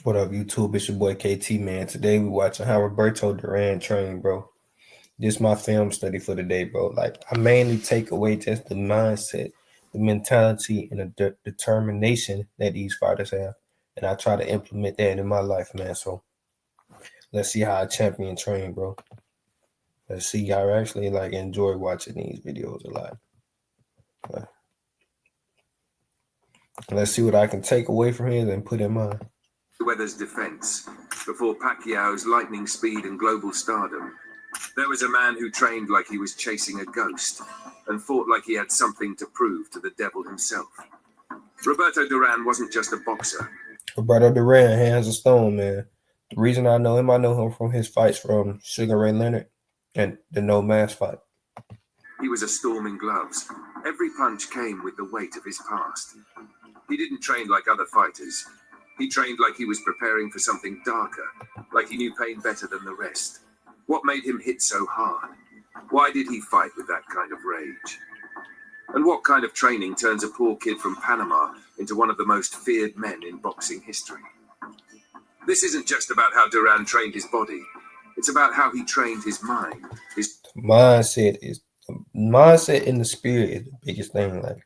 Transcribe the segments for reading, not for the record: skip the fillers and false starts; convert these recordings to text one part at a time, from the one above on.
What up, YouTube? It's your boy KT, man. Today we watching how Roberto Duran train, bro. This my film study for the day, bro. Like, I mainly take away just the mindset, the mentality, and the determination that these fighters have. And I try to implement that in my life, man. So let's see how a champion train, bro. Let's see how I actually like enjoy watching these videos a lot. Let's see what I can take away from him and put in mine. Weather's defense, before Pacquiao's lightning speed and global stardom, there was a man who trained like he was chasing a ghost and fought like he had something to prove to the devil himself. Roberto Duran wasn't just a boxer. Roberto Duran, hands of stone, man. The reason I know him from his fights from Sugar Ray Leonard and the No Mask fight. He was a storm in gloves. Every punch came with the weight of his past. He didn't train like other fighters. He trained like he was preparing for something darker, like he knew pain better than the rest. What made him hit so hard? Why did he fight with that kind of rage? And what kind of training turns a poor kid from Panama into one of the most feared men in boxing history? This isn't just about how Duran trained his body. It's about how he trained his mind. His mindset and the spirit is the biggest thing. Like,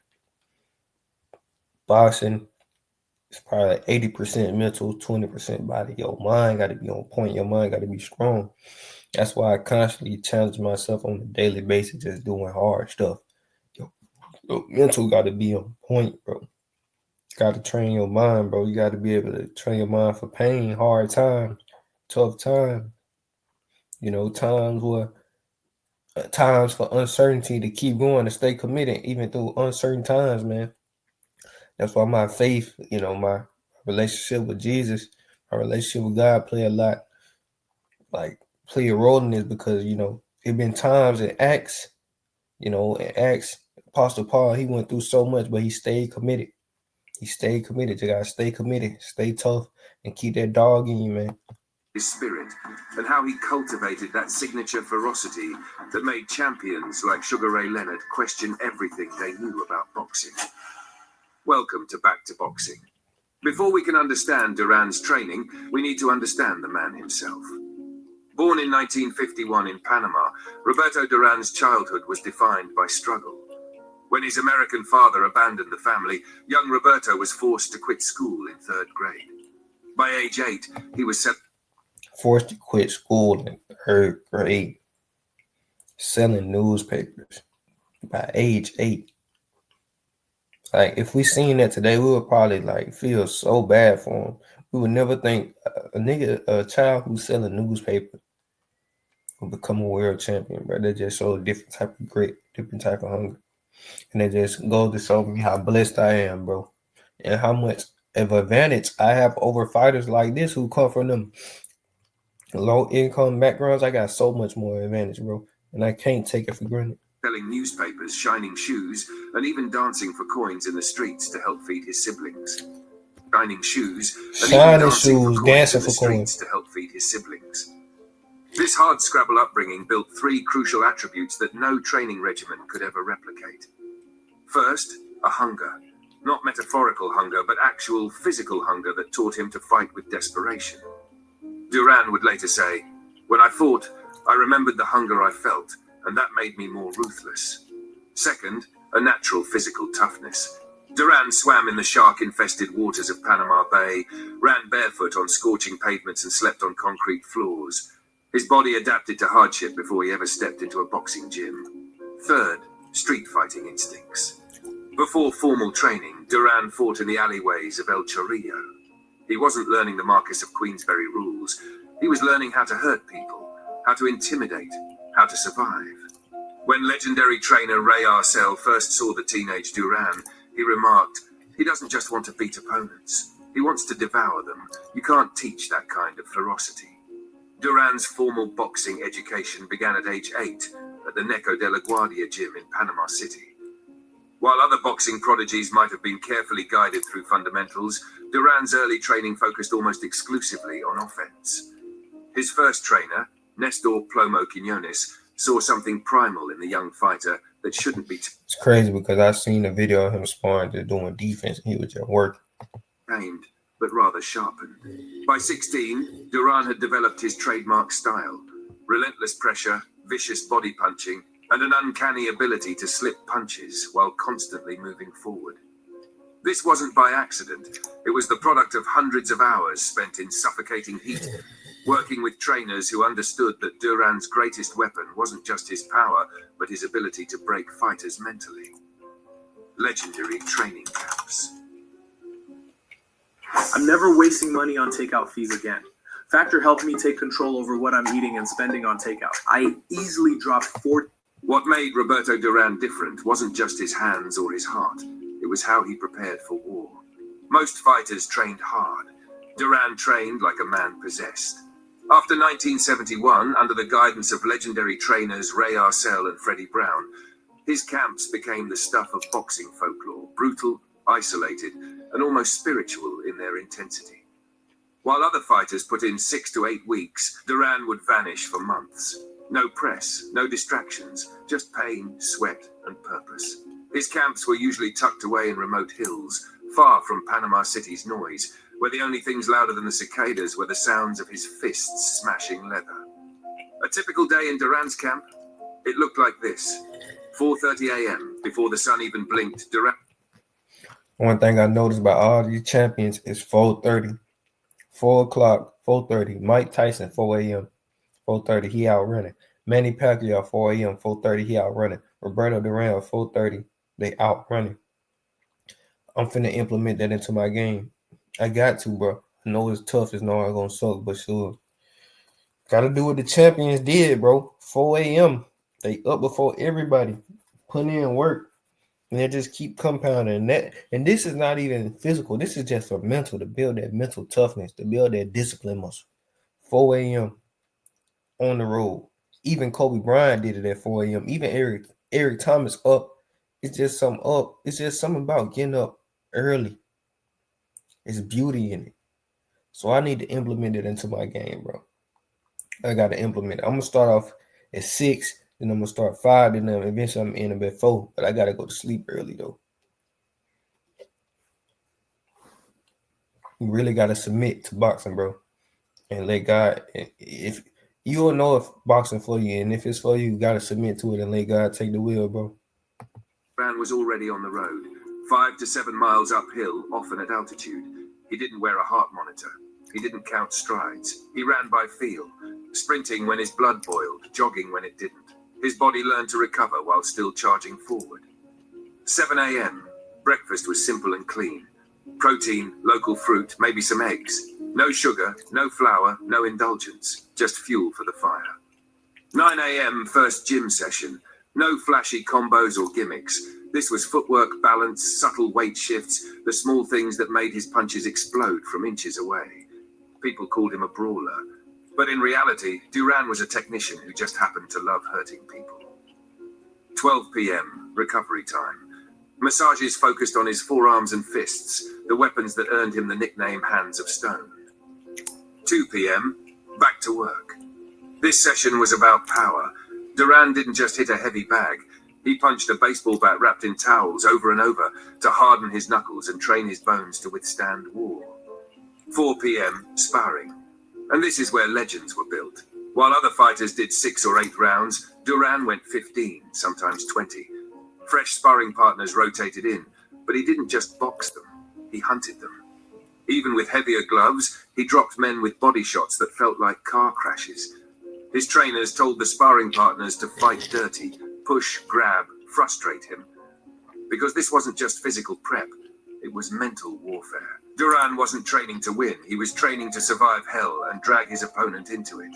boxing, it's probably like 80% mental, 20% body. Your mind got to be on point. Your mind got to be strong. That's why I constantly challenge myself on a daily basis, just doing hard stuff. Your mental got to be on point, bro. You got to train your mind, bro. You got to be able to train your mind for pain, hard times, tough times. You know, times for uncertainty, to keep going, to stay committed, even through uncertain times, man. That's why my faith, my relationship with Jesus, my relationship with God play a role in this, because, it been times in Acts, Apostle Paul, he went through so much, but he stayed committed. He stayed committed. You gotta stay committed, stay tough, and keep that dog in you, man. His spirit, and how he cultivated that signature ferocity that made champions like Sugar Ray Leonard question everything they knew about boxing. Welcome to Back to Boxing. Before we can understand Duran's training, we need to understand the man himself. Born in 1951 in Panama, Roberto Duran's childhood was defined by struggle. When his American father abandoned the family, young Roberto was forced to quit school in 3rd grade. By age 8, he was forced to quit school in 3rd grade, selling newspapers by age 8. Like, if we seen that today, we would probably feel so bad for him. We would never think a child who's selling newspaper will become a world champion, bro. They just show a different type of grit, different type of hunger. And it just goes to show me how blessed I am, bro. And how much of advantage I have over fighters like this who come from them low income backgrounds. I got so much more advantage, bro. And I can't take it for granted. Selling newspapers, shining shoes, and even dancing for coins in the streets to help feed his siblings. Dancing for coins to help feed his siblings. This hard scrabble upbringing built 3 crucial attributes that no training regimen could ever replicate. First, a hunger. Not metaphorical hunger, but actual physical hunger that taught him to fight with desperation. Duran would later say, "When I fought, I remembered the hunger I felt, and that made me more ruthless." Second, a natural physical toughness. Duran swam in the shark-infested waters of Panama Bay, ran barefoot on scorching pavements, and slept on concrete floors. His body adapted to hardship before he ever stepped into a boxing gym. Third, street fighting instincts. Before formal training, Duran fought in the alleyways of El Chorrillo. He wasn't learning the Marquis of Queensberry rules. He was learning how to hurt people, how to intimidate, how to survive. When legendary trainer Ray Arcel first saw the teenage Duran, he remarked, "He doesn't just want to beat opponents. He wants to devour them. You can't teach that kind of ferocity." Duran's formal boxing education began at age 8 at the Neco de la Guardia gym in Panama City. While other boxing prodigies might have been carefully guided through fundamentals, Duran's early training focused almost exclusively on offense. His first trainer, Nestor Plomo Quinones, saw something primal in the young fighter that shouldn't be It's crazy because I seen a video of him sparring, just doing defense, and he was just working. Trained. but rather sharpened. By 16, Duran had developed his trademark style: relentless pressure, vicious body punching, and an uncanny ability to slip punches while constantly moving forward. This wasn't by accident. It was the product of hundreds of hours spent in suffocating heat, working with trainers who understood that Duran's greatest weapon wasn't just his power, but his ability to break fighters mentally. Legendary training camps. I'm never wasting money on takeout fees again. Factor helped me take control over what I'm eating and spending on takeout. I easily dropped 4. What made Roberto Duran different wasn't just his hands or his heart. It was how he prepared for war. Most fighters trained hard. Duran trained like a man possessed. After 1971, under the guidance of legendary trainers Ray Arcel and Freddie Brown, his camps became the stuff of boxing folklore, brutal, isolated, and almost spiritual in their intensity. While other fighters put in 6 to 8 weeks, Duran would vanish for months. No press, no distractions, just pain, sweat, and purpose. His camps were usually tucked away in remote hills, far from Panama City's noise, where the only things louder than the cicadas were the sounds of his fists smashing leather. A typical day in Duran's camp? It looked like this. 4:30 a.m., before the sun even blinked, Duran... One thing I noticed about all these champions is 4:30. 4 o'clock, 4:30. Mike Tyson, 4 a.m. 4:30, he out running. Manny Pacquiao, 4 a.m. 4:30, he out running. Roberto Duran, 4:30, they out running. I'm finna implement that into my game. I got to, bro. I know it's tough. It's not gonna suck, but sure. Gotta do what the champions did, bro. 4 a.m. They up before everybody. Put in work. And they just keep compounding that. And this is not even physical. This is just for mental, to build that mental toughness, to build that discipline muscle. 4 a.m. on the road. Even Kobe Bryant did it at 4 a.m. Even Eric Thomas up. It's just something up. It's just something about getting up early. It's beauty in it. So I need to implement it into my game, bro. I got to implement it. I'm going to start off at 6, then I'm going to start 5, then eventually I'm in at 4. But I got to go to sleep early, though. You really got to submit to boxing, bro. And let God, if you don't know if boxing for you, and if it's for you, you got to submit to it and let God take the wheel, bro. Duran was already on the road, 5 to 7 miles uphill, often at altitude. He didn't wear a heart monitor. He didn't count strides. He ran by feel, sprinting when his blood boiled, jogging when it didn't. His body learned to recover while still charging forward. 7 a.m. Breakfast was simple and clean. Protein, local fruit, maybe some eggs. No sugar, no flour, no indulgence. Just fuel for the fire. 9 a.m. First gym session. No flashy combos or gimmicks. This was footwork, balance, subtle weight shifts, the small things that made his punches explode from inches away. People called him a brawler. But in reality, Duran was a technician who just happened to love hurting people. 12 p.m. Recovery time. Massages focused on his forearms and fists, the weapons that earned him the nickname Hands of Stone. 2 p.m. Back to work. This session was about power. Duran didn't just hit a heavy bag. He punched a baseball bat wrapped in towels over and over to harden his knuckles and train his bones to withstand war. 4 p.m. Sparring. And this is where legends were built. While other fighters did 6 or 8 rounds, Duran went 15, sometimes 20. Fresh sparring partners rotated in, but he didn't just box them, he hunted them. Even with heavier gloves, he dropped men with body shots that felt like car crashes. His trainers told the sparring partners to fight dirty, push, grab, frustrate him. Because this wasn't just physical prep, it was mental warfare. Duran wasn't training to win, he was training to survive hell and drag his opponent into it.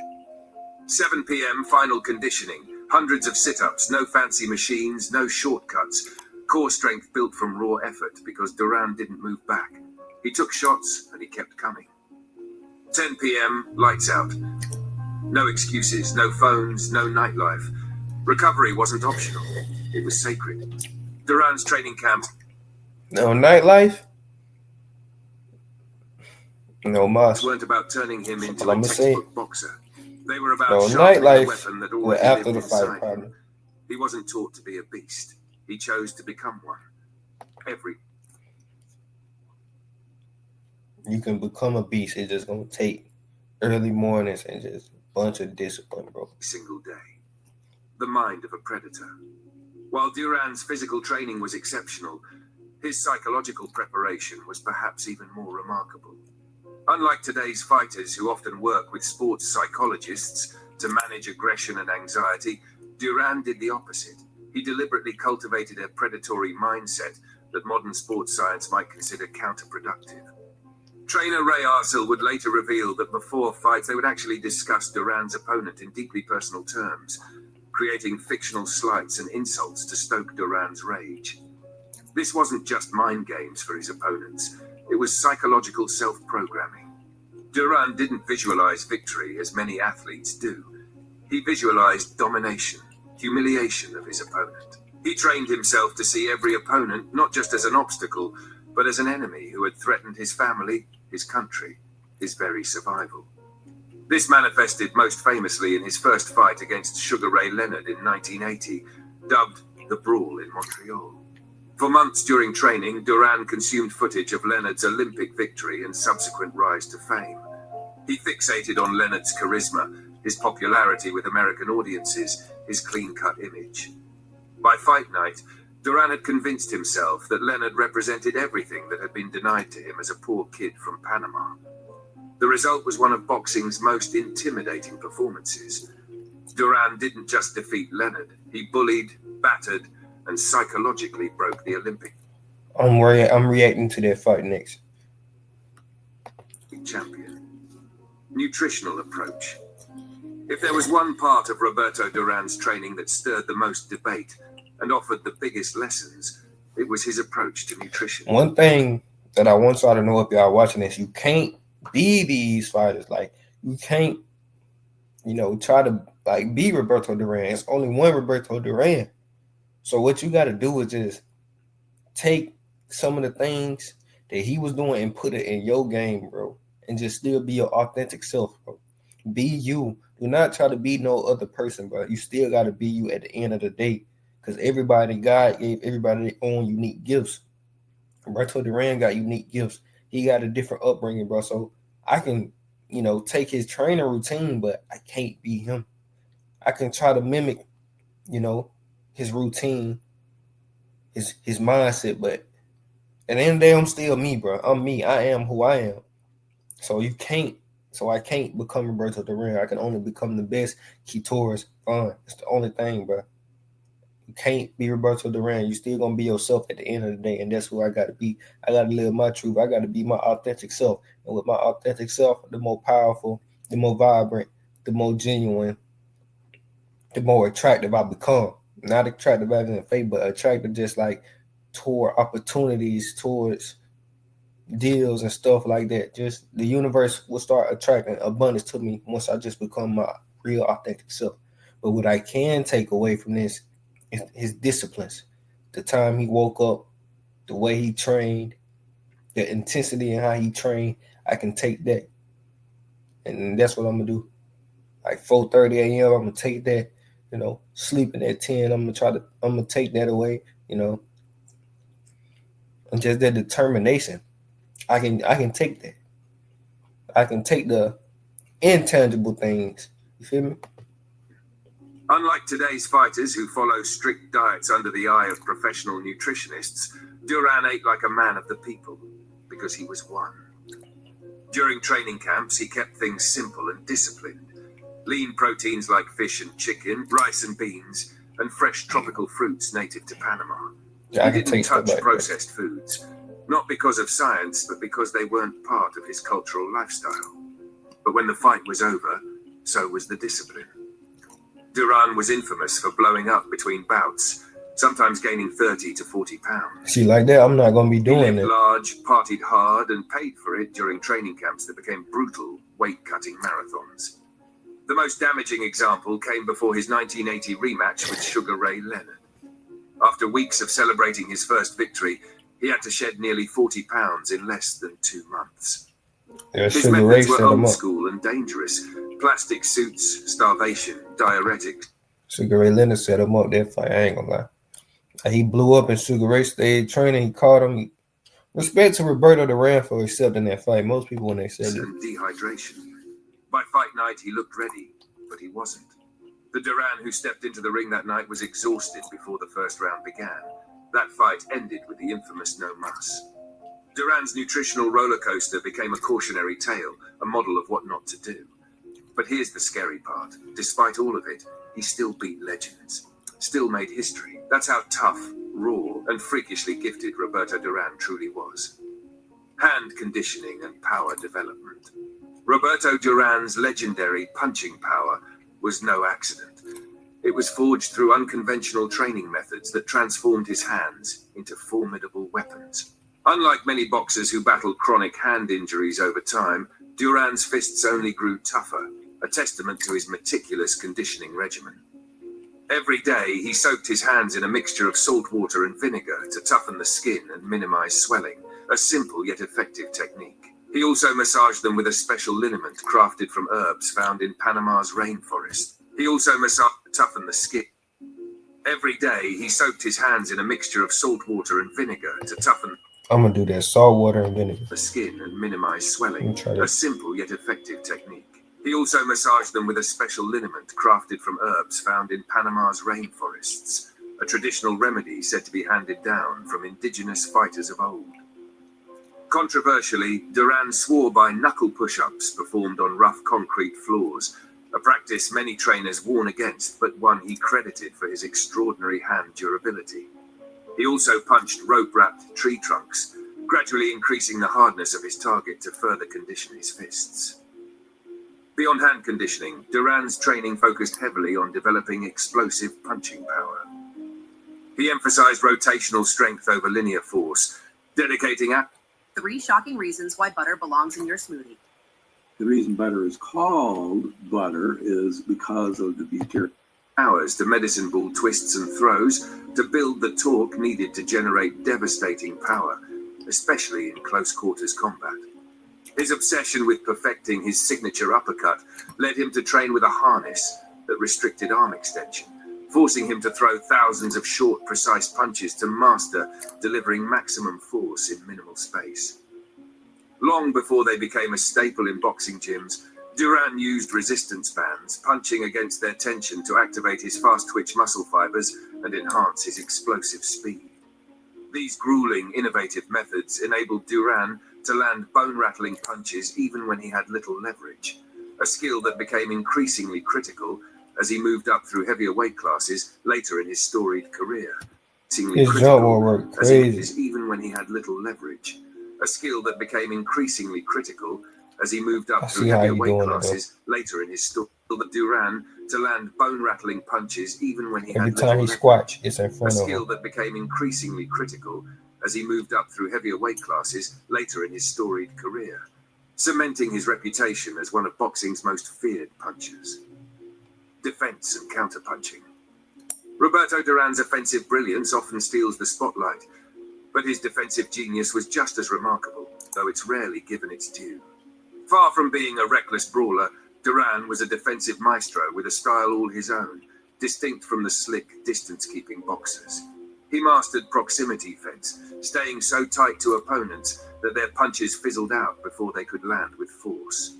7 p.m. Final conditioning. Hundreds of sit-ups, no fancy machines, no shortcuts. Core strength built from raw effort because Duran didn't move back. He took shots and he kept coming. 10 p.m. Lights out. No excuses, no phones, no nightlife. Recovery wasn't optional. It was sacred. Duran's training camps. No nightlife? No must. Weren't about turning him into a textbook boxer. They were about no sharpening nightlife the weapon that already after lived the fight, inside partner. him. He wasn't taught to be a beast. He chose to become one. You can become a beast. It's just gonna take early mornings and just a bunch of discipline, bro. Single day. The mind of a predator. While Duran's physical training was exceptional, his psychological preparation was perhaps even more remarkable. Unlike today's fighters who often work with sports psychologists to manage aggression and anxiety, Duran did the opposite. He deliberately cultivated a predatory mindset that modern sports science might consider counterproductive. Trainer Ray Arcel would later reveal that before fights they would actually discuss Duran's opponent in deeply personal terms, creating fictional slights and insults to stoke Duran's rage. This wasn't just mind games for his opponents, it was psychological self-programming. Duran didn't visualize victory as many athletes do. He visualized domination, humiliation of his opponent. He trained himself to see every opponent not just as an obstacle, but as an enemy who had threatened his family, his country, his very survival. This manifested most famously in his first fight against Sugar Ray Leonard in 1980, dubbed the Brawl in Montreal. For months during training, Duran consumed footage of Leonard's Olympic victory and subsequent rise to fame. He fixated on Leonard's charisma, his popularity with American audiences, his clean-cut image. By fight night, Duran had convinced himself that Leonard represented everything that had been denied to him as a poor kid from Panama. The result was one of boxing's most intimidating performances. Duran didn't just defeat Leonard, he bullied, battered, and psychologically broke the Olympic I'm reacting to that fight next. Champion. Nutritional approach. If there was one part of Roberto Duran's training that stirred the most debate and offered the biggest lessons, it was his approach to nutrition. One thing that I want y'all to know if y'all watching this, you can't be these fighters. Like, you can't, try to be Roberto Duran. It's only one Roberto Duran. So what you got to do is just take some of the things that he was doing and put it in your game, bro, and just still be your authentic self, bro. Be you. Do not try to be no other person, bro. You still got to be you at the end of the day, because God gave everybody their own unique gifts. Roberto Duran got unique gifts. He got a different upbringing, bro. So I can, take his training routine, but I can't be him. I can try to mimic, his routine, his mindset, but at the end of the day, I'm still me, bro. I'm me. I am who I am. So I can't become Roberto Duran. I can only become the best Kitoris. Fine. It's the only thing, bro. You can't be Roberto Duran. You still gonna be yourself at the end of the day, and that's who I gotta be. I gotta live my truth. I gotta be my authentic self. And with my authentic self, the more powerful, the more vibrant, the more genuine, the more attractive I become. Not attractive as in fate, but attractive just like toward opportunities, towards deals and stuff like that. Just the universe will start attracting abundance to me once I just become my real authentic self. But what I can take away from this is his disciplines. The time he woke up, the way he trained, the intensity and how he trained, I can take that. And that's what I'm gonna do. Like 4:30 a.m., I'm gonna take that. Sleeping at 10, I'm gonna take that away, and just that determination. I can take that. I can take the intangible things. You feel me? Unlike today's fighters who follow strict diets under the eye of professional nutritionists, Duran ate like a man of the people, because he was one. During training camps, he kept things simple and disciplined. Lean proteins like fish and chicken, rice and beans, and fresh tropical fruits native to Panama. Yeah, he didn't touch processed foods, not because of science, but because they weren't part of his cultural lifestyle. But when the fight was over, so was the discipline. Duran was infamous for blowing up between bouts, sometimes gaining 30 to 40 pounds. See, like that, I'm not going to be doing it. He lived large, partied hard, and paid for it during training camps that became brutal, weight-cutting marathons. The most damaging example came before his 1980 rematch with Sugar Ray Leonard. After weeks of celebrating his first victory, he had to shed nearly 40 pounds in less than 2 months. His methods were old school and dangerous. Plastic suits, starvation, diuretics. Sugar Ray Leonard set him up that fight, I ain't gonna lie. He blew up and Sugar Ray stayed training. He caught him. Respect to Roberto Duran for accepting that fight. Most people, when they said it. And dehydration. By fight night, he looked ready, but he wasn't. The Duran who stepped into the ring that night was exhausted before the first round began. That fight ended with the infamous no mas. Duran's nutritional roller coaster became a cautionary tale, a model of what not to do. But here's the scary part. Despite all of it, he still beat legends. Still made history. That's how tough, raw, and freakishly gifted Roberto Duran truly was. Hand conditioning and power development. Roberto Duran's legendary punching power was no accident. It was forged through unconventional training methods that transformed his hands into formidable weapons. Unlike many boxers who battled chronic hand injuries over time, Duran's fists only grew tougher, a testament to his meticulous conditioning regimen. Every day, he soaked his hands in a mixture of salt water and vinegar to toughen the skin and minimize swelling, a simple yet effective technique. He also massaged them with a special liniment crafted from herbs found in Panama's rainforest. He also massaged to toughen the skin. Every day, he soaked his hands in a mixture of salt water and vinegar to toughen I'm gonna do that. Salt water and vinegar. The skin and minimize swelling, a simple yet effective technique. He also massaged them with a special liniment crafted from herbs found in Panama's rainforests, a traditional remedy said to be handed down from indigenous fighters of old. Controversially, Duran swore by knuckle push-ups performed on rough concrete floors, a practice many trainers warn against, but one he credited for his extraordinary hand durability. He also punched rope-wrapped tree trunks, gradually increasing the hardness of his target to further condition his fists. Beyond hand conditioning, Duran's training focused heavily on developing explosive punching power. He emphasized rotational strength over linear force, dedicating 3 shocking reasons why butter belongs in your smoothie. The reason butter is called butter is because of the bacteria. Hours to medicine ball twists and throws to build the torque needed to generate devastating power, especially in close quarters combat. His obsession with perfecting his signature uppercut led him to train with a harness that restricted arm extension, forcing him to throw thousands of short, precise punches to master delivering maximum force in minimal space. Long before they became a staple in boxing gyms, Duran used resistance bands, punching against their tension to activate his fast-twitch muscle fibers and enhance his explosive speed. These grueling, innovative methods enabled Duran to land bone-rattling punches even when he had little leverage, a skill that became increasingly critical as he moved up through heavier weight classes later in his storied career. His jump will work crazy. Even when he had little leverage, a skill that became increasingly critical as he moved up through heavier weight classes later in his story. Duran to land bone-rattling punches even when he had little leverage. Every time he squats, it's in front of him. A skill that became increasingly critical as he moved up through heavier weight classes later in his storied career, cementing his reputation as one of boxing's most feared punchers. Defense and counterpunching. Roberto Duran's offensive brilliance often steals the spotlight, but his defensive genius was just as remarkable, though it's rarely given its due. Far from being a reckless brawler, Duran was a defensive maestro with a style all his own, distinct from the slick, distance-keeping boxers. He mastered proximity fence, staying so tight to opponents that their punches fizzled out before they could land with force.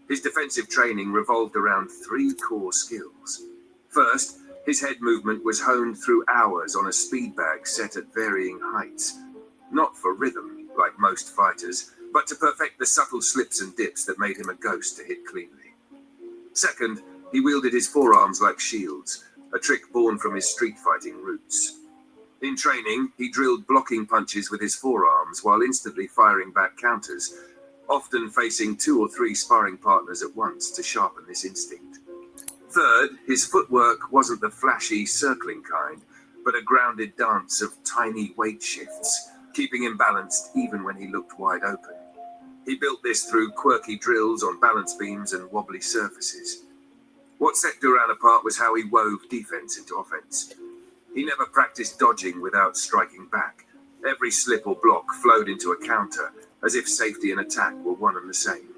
His defensive training revolved around 3 core skills. First, his head movement was honed through hours on a speed bag set at varying heights, not for rhythm, like most fighters, but to perfect the subtle slips and dips that made him a ghost to hit cleanly. Second, he wielded his forearms like shields, a trick born from his street fighting roots. In training, he drilled blocking punches with his forearms while instantly firing back counters, often facing 2 or 3 sparring partners at once to sharpen this instinct. Third, his footwork wasn't the flashy, circling kind, but a grounded dance of tiny weight shifts, keeping him balanced even when he looked wide open. He built this through quirky drills on balance beams and wobbly surfaces. What set Duran apart was how he wove defense into offense. He never practiced dodging without striking back. Every slip or block flowed into a counter, as if safety and attack were one and the same.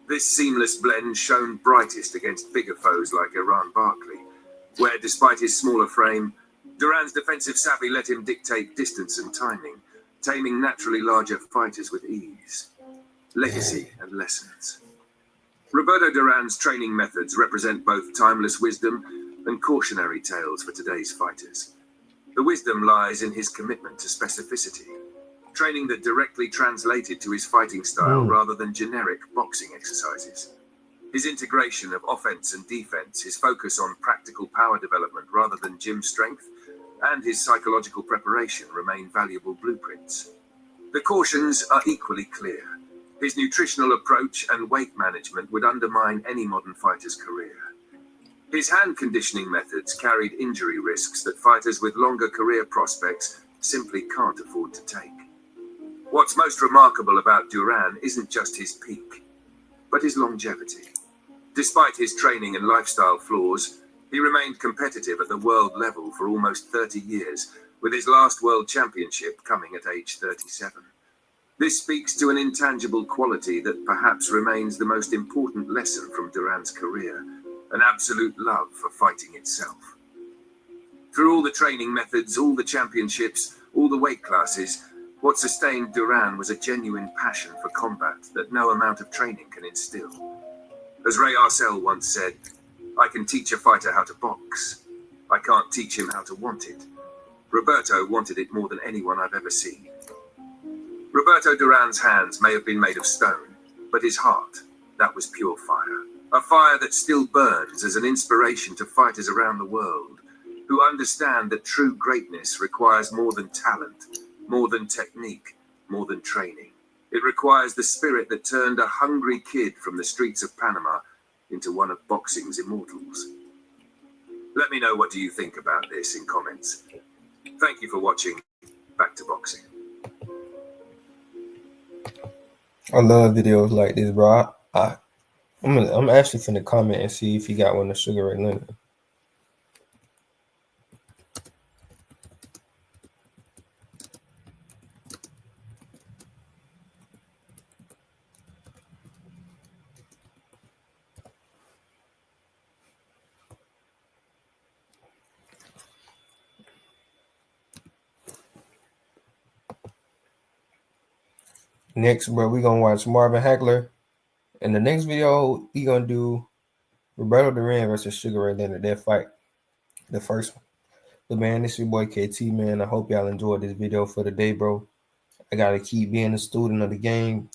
This seamless blend shone brightest against bigger foes like Iran Barkley, where despite his smaller frame, Duran's defensive savvy let him dictate distance and timing, taming naturally larger fighters with ease. Legacy and lessons. Roberto Duran's training methods represent both timeless wisdom and cautionary tales for today's fighters. The wisdom lies in his commitment to specificity, training that directly translated to his fighting style rather than generic boxing exercises. His integration of offense and defense, his focus on practical power development rather than gym strength, and his psychological preparation remain valuable blueprints. The cautions are equally clear. His nutritional approach and weight management would undermine any modern fighter's career. His hand conditioning methods carried injury risks that fighters with longer career prospects simply can't afford to take. What's most remarkable about Duran isn't just his peak, but his longevity. Despite his training and lifestyle flaws, he remained competitive at the world level for almost 30 years, with his last world championship coming at age 37. This speaks to an intangible quality that perhaps remains the most important lesson from Duran's career, an absolute love for fighting itself. Through all the training methods, all the championships, all the weight classes, what sustained Duran was a genuine passion for combat that no amount of training can instill. As Ray Arcel once said, "I can teach a fighter how to box. I can't teach him how to want it." Roberto wanted it more than anyone I've ever seen. Roberto Duran's hands may have been made of stone, but his heart, that was pure fire. A fire that still burns as an inspiration to fighters around the world who understand that true greatness requires more than talent, more than technique, more than training. It requires the spirit that turned a hungry kid from the streets of Panama into one of boxing's immortals. Let me know what do you think about this in comments. Thank you for watching. Back to boxing. I love videos like this, bro. I'm actually finna comment and see if he got one of Sugar Ray Leonard. Next, bro, we gonna watch Marvin Hagler. In the next video, we gonna do Roberto Duran versus Sugar Ray Leonard. That fight, the first one. But man, this your boy KT, man. I hope y'all enjoyed this video for today, bro. I gotta keep being a student of the game.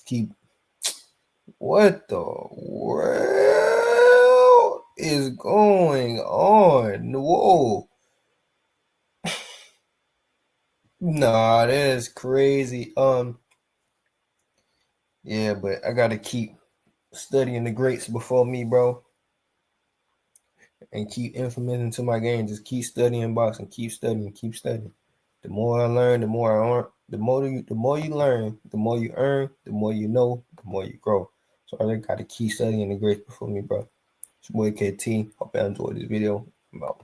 What the world is going on? Whoa. Nah, that is crazy. Yeah, but I gotta keep studying the greats before me, bro. And keep implementing to my game. Just keep studying boxing. Keep studying. Keep studying. The more I learn, the more I earn. The more you learn, the more you earn, the more you know, the more you grow. So I gotta keep studying the greats before me, bro. It's your boy KT. Hope you enjoyed this video. I'm out.